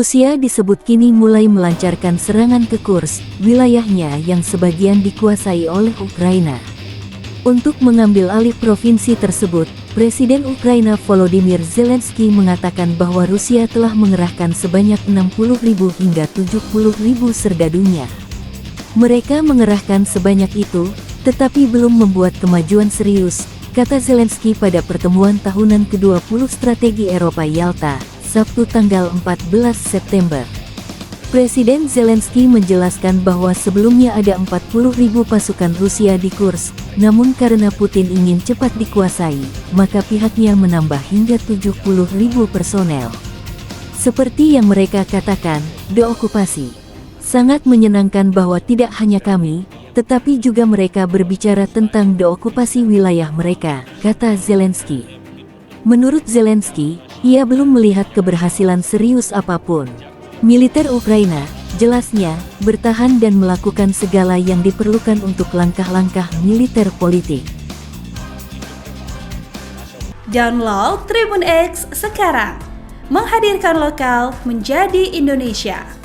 Rusia disebut kini mulai melancarkan serangan ke Kursk, wilayahnya yang sebagian dikuasai oleh Ukraina. Untuk mengambil alih provinsi tersebut, Presiden Ukraina Volodymyr Zelensky mengatakan bahwa Rusia telah mengerahkan sebanyak 60.000 hingga 70.000 sergadunya. Mereka mengerahkan sebanyak itu, tetapi belum membuat kemajuan serius, kata Zelensky pada pertemuan tahunan ke-20 Strategi Eropa Yalta, Sabtu tanggal 14 September. Presiden Zelensky menjelaskan bahwa sebelumnya ada 40.000 pasukan Rusia di Kursk, namun karena Putin ingin cepat dikuasai, maka pihaknya menambah hingga 70.000 personel. Seperti yang mereka katakan, deokupasi. Sangat menyenangkan bahwa tidak hanya kami, tetapi juga mereka berbicara tentang deokupasi wilayah mereka, kata Zelensky. Menurut Zelensky, ia belum melihat keberhasilan serius apapun. Militer Ukraina, jelasnya, bertahan dan melakukan segala yang diperlukan untuk langkah-langkah militer politik. Download Tribun X sekarang, menghadirkan lokal menjadi Indonesia.